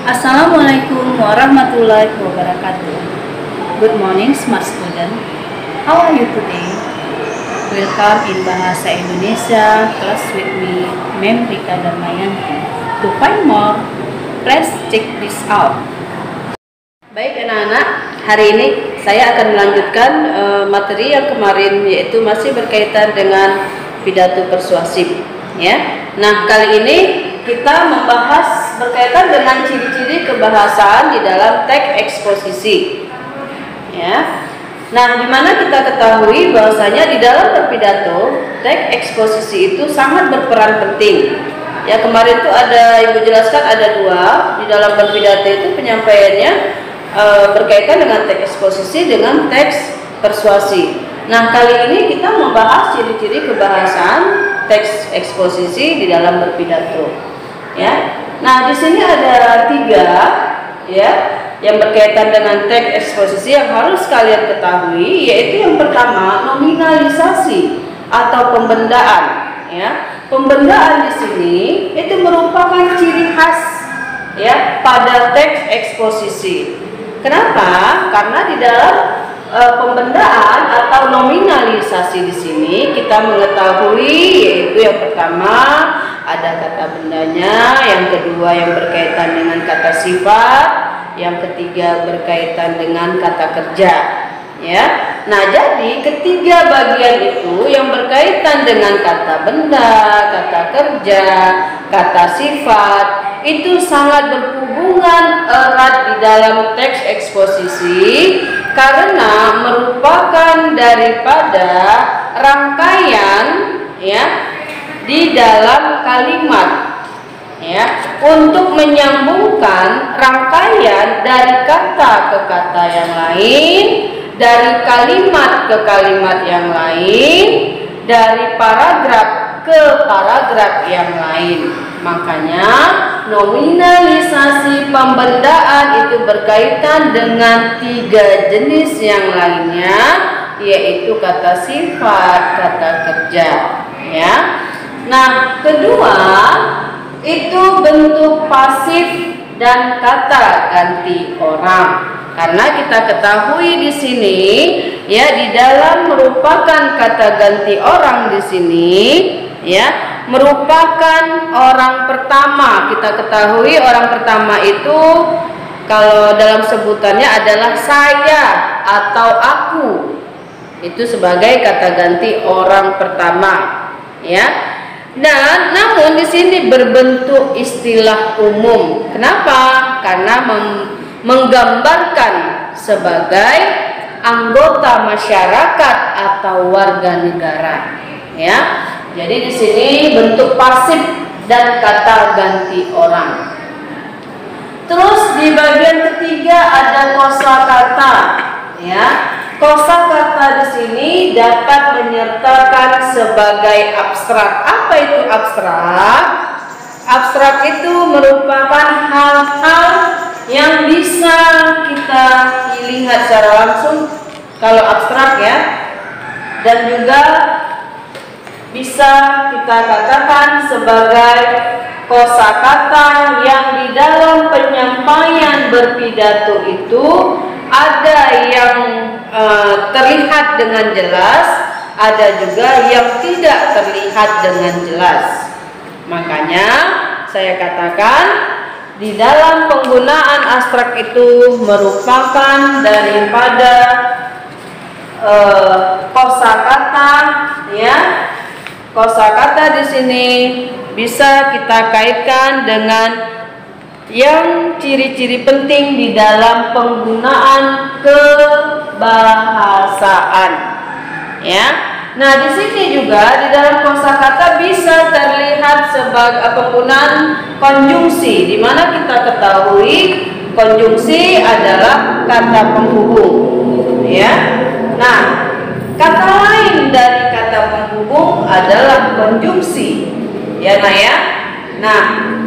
Assalamualaikum warahmatullahi wabarakatuh. Good morning, smart student. How are you today? Welcome in Bahasa Indonesia class with me, Mem Rika Darmayanti. To find more, please check this out. Baik anak-anak, hari ini saya akan melanjutkan materi yang kemarin, yaitu masih berkaitan dengan pidato persuasif. Ya. Nah, kali ini kita membahas berkaitan dengan ciri-ciri kebahasaan di dalam teks eksposisi. Ya. Nah, dimana kita ketahui bahwasanya di dalam berpidato, teks eksposisi itu sangat berperan penting. Ya, kemarin itu ada Ibu jelaskan ada dua di dalam berpidato itu penyampaiannya berkaitan dengan teks eksposisi dengan teks persuasi. Nah, kali ini kita membahas ciri-ciri kebahasaan teks eksposisi di dalam berpidato. Ya. Nah, di sini ada tiga ya yang berkaitan dengan teks eksposisi yang harus kalian ketahui, yaitu yang pertama nominalisasi atau pembendaan. Ya, pembendaan di sini itu merupakan ciri khas ya pada teks eksposisi. Kenapa? Karena di dalam pembendaan atau nominalisasi di sini kita mengetahui, yaitu yang pertama ada kata bendanya, yang kedua yang berkaitan dengan kata sifat, yang ketiga berkaitan dengan kata kerja. Ya. Nah, jadi ketiga bagian itu yang berkaitan dengan kata benda, kata kerja, kata sifat itu sangat berhubungan erat di dalam teks eksposisi karena merupakan daripada rangkaian ya di dalam kalimat ya untuk menyambungkan rangkaian dari kata ke kata yang lain, dari kalimat ke kalimat yang lain, dari paragraf ke paragraf yang lain. Makanya nominalisasi pembendaan itu berkaitan dengan tiga jenis yang lainnya, yaitu kata sifat, kata kerja. Ya. Nah, kedua itu bentuk pasif dan kata ganti orang. Karena kita ketahui di sini ya di dalam merupakan kata ganti orang di sini ya merupakan orang pertama. Kita ketahui orang pertama itu kalau dalam sebutannya adalah saya atau aku. Itu sebagai kata ganti orang pertama ya. Dan namun di sini berbentuk istilah umum. Kenapa? Karena menggambarkan sebagai anggota masyarakat atau warga negara. Ya. Jadi di sini bentuk pasif dan kata ganti orang. Terus di bagian ketiga ada kosakata. Ya. Kosakata di sini dapat menyertakan sebagai abstrak. Apa itu abstrak? Abstrak itu merupakan hal-hal yang bisa kita lihat secara langsung kalau abstrak ya, dan juga bisa kita katakan sebagai kosakata yang di dalam penyampaian berpidato itu ada yang terlihat dengan jelas, ada juga yang tidak terlihat dengan jelas. Makanya saya katakan di dalam penggunaan abstrak itu merupakan daripada kosakata ya. Kosakata di sini bisa kita kaitkan dengan yang ciri-ciri penting di dalam penggunaan kebahasaan. Ya. Nah, di sini juga di dalam kosakata bisa terlihat sebagai penggunaan konjungsi, di mana kita ketahui konjungsi adalah kata penghubung. Ya. Nah, kata lain dari kata penghubung adalah konjungsi. Ya, nah ya. Nah,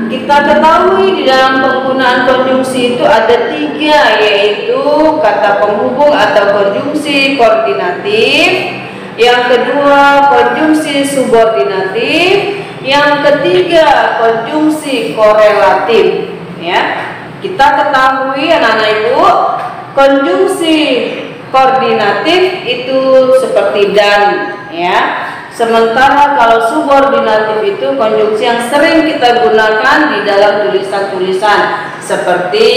kita ketahui di dalam penggunaan konjungsi itu ada tiga, yaitu kata penghubung atau konjungsi koordinatif, yang kedua konjungsi subordinatif, yang ketiga konjungsi korelatif. Ya, kita ketahui anak-anak ibu, konjungsi koordinatif itu seperti dan, ya. Sementara kalau subordinatif itu konjungsi yang sering kita gunakan di dalam tulisan-tulisan seperti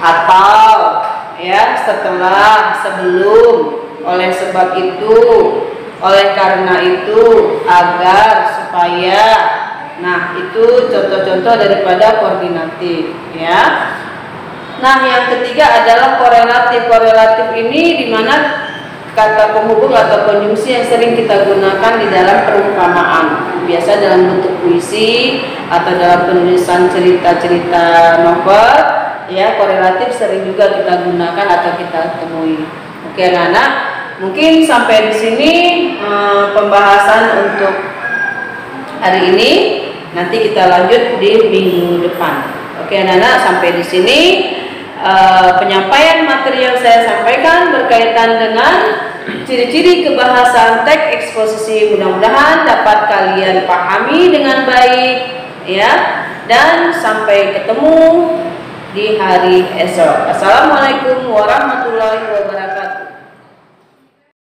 atau, ya, setelah, sebelum, oleh sebab itu, oleh karena itu, agar, supaya. Nah, itu contoh-contoh daripada koordinatif, ya. Nah, yang ketiga adalah korelatif. Korelatif ini dimana kata penghubung atau konjungsi yang sering kita gunakan di dalam perumpamaan, biasa dalam bentuk puisi atau dalam penulisan cerita-cerita novel, ya. Korelatif sering juga kita gunakan atau kita temui. Oke anak-anak, mungkin sampai di sini pembahasan untuk hari ini. Nanti kita lanjut di minggu depan. Oke anak-anak, sampai di sini penyampaian materi yang saya sampaikan berkaitan dengan ciri-ciri kebahasaan teks eksposisi. Mudah-mudahan dapat kalian pahami dengan baik, ya. Dan sampai ketemu di hari esok. Assalamualaikum warahmatullahi wabarakatuh.